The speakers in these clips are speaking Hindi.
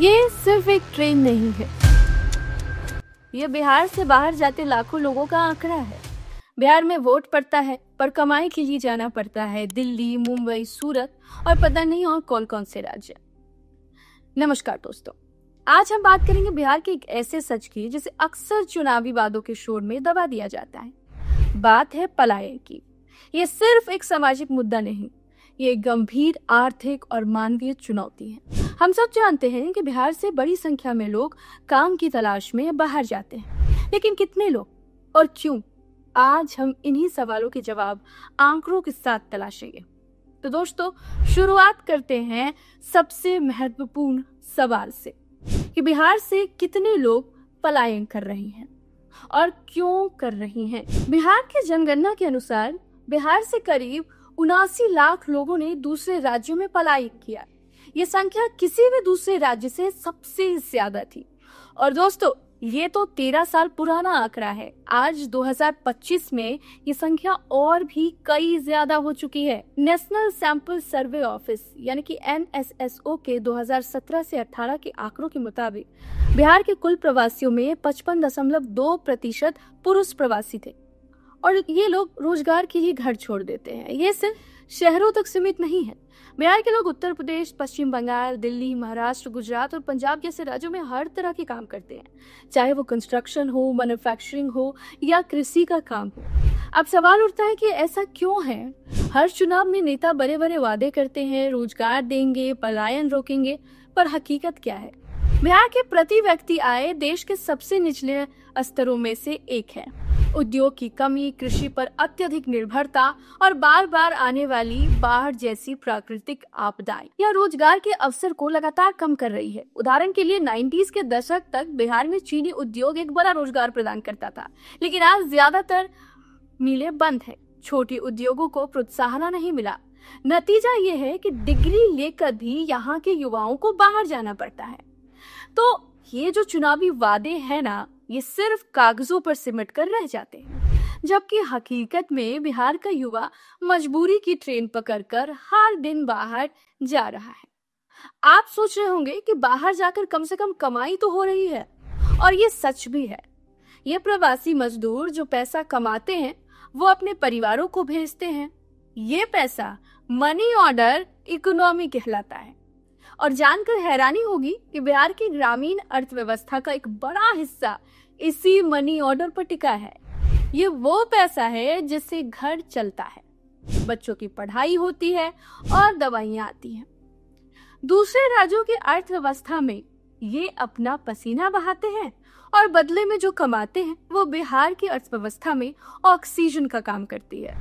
ये सिर्फ एक ट्रेन नहीं है, ये बिहार से बाहर जाते लाखों लोगों का आंकड़ा है। बिहार में वोट पड़ता है पर कमाई के लिए जाना पड़ता है दिल्ली, मुंबई, सूरत और पता नहीं और कौन कौन से राज्य। नमस्कार दोस्तों, आज हम बात करेंगे बिहार के एक ऐसे सच की जिसे अक्सर चुनावी वादों के शोर में दबा दिया जाता है। बात है पलायन की। ये सिर्फ एक सामाजिक मुद्दा नहीं, ये एक गंभीर आर्थिक और मानवीय चुनौती है। हम सब जानते हैं कि बिहार से बड़ी संख्या में लोग काम की तलाश में बाहर जाते हैं, लेकिन कितने लोग और क्यों? आज हम इन्हीं सवालों के जवाब आंकड़ों के साथ तलाशेंगे। तो दोस्तों, शुरुआत करते हैं सबसे महत्वपूर्ण सवाल से कि बिहार से कितने लोग पलायन कर रहे हैं और क्यों कर रही हैं। बिहार की जनगणना के अनुसार बिहार से करीब 79 लाख लोगों ने दूसरे राज्यों में पलायन किया। ये संख्या किसी भी दूसरे राज्य से सबसे ज्यादा थी। और दोस्तों, ये तो 13 साल पुराना आंकड़ा है। आज 2025 में ये संख्या और भी कई ज्यादा हो चुकी है। नेशनल सैंपल सर्वे ऑफिस यानी कि NSSO के 2017 से 18 के आंकड़ों के मुताबिक बिहार के कुल प्रवासियों में 55.2% पुरुष प्रवासी थे। और ये लोग रोजगार के लिए घर छोड़ देते हैं। ये सिर्फ शहरों तक सीमित नहीं है। बिहार के लोग उत्तर प्रदेश, पश्चिम बंगाल, दिल्ली, महाराष्ट्र, गुजरात और पंजाब जैसे राज्यों में हर तरह के काम करते हैं, चाहे वो कंस्ट्रक्शन हो, मैन्युफैक्चरिंग हो या कृषि का काम हो। अब सवाल उठता है कि ऐसा क्यों है? हर चुनाव में नेता बड़े बड़े वादे करते हैं, रोजगार देंगे, पलायन रोकेंगे, पर हकीकत क्या है? बिहार के प्रति व्यक्ति आय देश के सबसे निचले स्तरों में से एक है। उद्योग की कमी, कृषि पर अत्यधिक निर्भरता और बार बार आने वाली बाढ़ जैसी प्राकृतिक आपदाएं या रोजगार के अवसर को लगातार कम कर रही है। उदाहरण के लिए 90s के दशक तक बिहार में चीनी उद्योग एक बड़ा रोजगार प्रदान करता था, लेकिन आज ज्यादातर मिलें बंद है। छोटे उद्योगों को प्रोत्साहन नहीं मिला। नतीजा ये है कि डिग्री लेकर भी यहाँ के युवाओं को बाहर जाना पड़ता है। तो ये जो चुनावी वादे हैं ना, ये सिर्फ कागजों पर सिमट कर रह जाते हैं, जबकि हकीकत में बिहार का युवा मजबूरी की ट्रेन पकड़कर हर दिन बाहर जा रहा है। आप सोच रहे होंगे कि बाहर जाकर कम से कम कमाई तो हो रही है, और ये सच भी है। ये प्रवासी मजदूर जो पैसा कमाते हैं वो अपने परिवारों को भेजते हैं। ये पैसा मनी ऑर्डर इकोनॉमी कहलाता है। और जानकर हैरानी होगी कि बिहार की ग्रामीण अर्थव्यवस्था का एक बड़ा हिस्सा इसी मनी ऑर्डर पर टिका है। ये वो पैसा है जिससे घर चलता है, बच्चों की पढ़ाई होती है और दवाइयां आती हैं। दूसरे राज्यों की अर्थव्यवस्था में ये अपना पसीना बहाते हैं और बदले में जो कमाते हैं वो बिहार की अर्थव्यवस्था में ऑक्सीजन का काम करती है।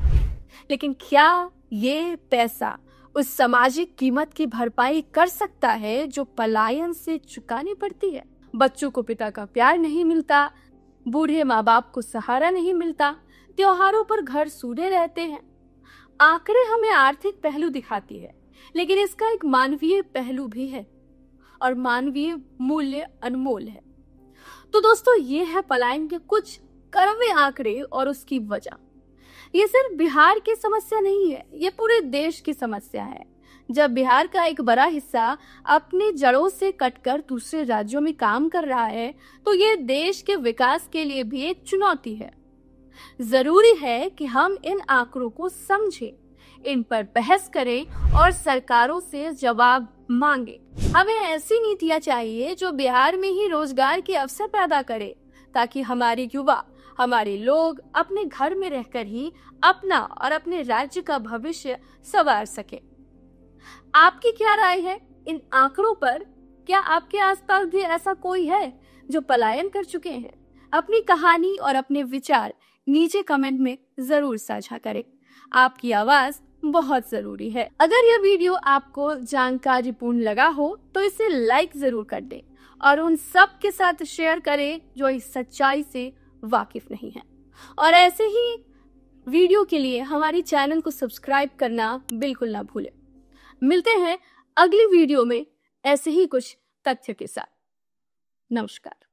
लेकिन क्या ये पैसा उस सामाजिक कीमत की भरपाई कर सकता है जो पलायन से चुकानी पड़ती है? बच्चों को पिता का प्यार नहीं मिलता, बूढ़े माँ बाप को सहारा नहीं मिलता, त्योहारों पर घर सूने रहते हैं। आंकड़े हमें आर्थिक पहलू दिखाती है, लेकिन इसका एक मानवीय पहलू भी है और मानवीय मूल्य अनमोल है। तो दोस्तों, ये है पलायन के कुछ कड़वे आंकड़े और उसकी वजह। ये सिर्फ बिहार की समस्या नहीं है, ये पूरे देश की समस्या है। जब बिहार का एक बड़ा हिस्सा अपनी जड़ों से कटकर दूसरे राज्यों में काम कर रहा है, तो ये देश के विकास के लिए भी एक चुनौती है। जरूरी है कि हम इन आंकड़ों को समझें, इन पर बहस करें और सरकारों से जवाब मांगे। हमें ऐसी नीतियां चाहिए जो बिहार में ही रोजगार के अवसर पैदा करे, ताकि हमारे युवा, हमारे लोग अपने घर में रहकर ही अपना और अपने राज्य का भविष्य संवार सके। आपकी क्या राय है इन आंकड़ों पर? क्या आपके आसपास भी ऐसा कोई है जो पलायन कर चुके हैं? अपनी कहानी और अपने विचार नीचे कमेंट में जरूर साझा करें। आपकी आवाज बहुत जरूरी है। अगर यह वीडियो आपको जानकारीपूर्ण लगा हो तो इसे लाइक जरूर कर दें और उन सब के साथ शेयर करें जो इस सच्चाई से वाकिफ नहीं है। और ऐसे ही वीडियो के लिए हमारी चैनल को सब्सक्राइब करना बिल्कुल ना भूलें। मिलते हैं अगली वीडियो में ऐसे ही कुछ तथ्य के साथ। नमस्कार।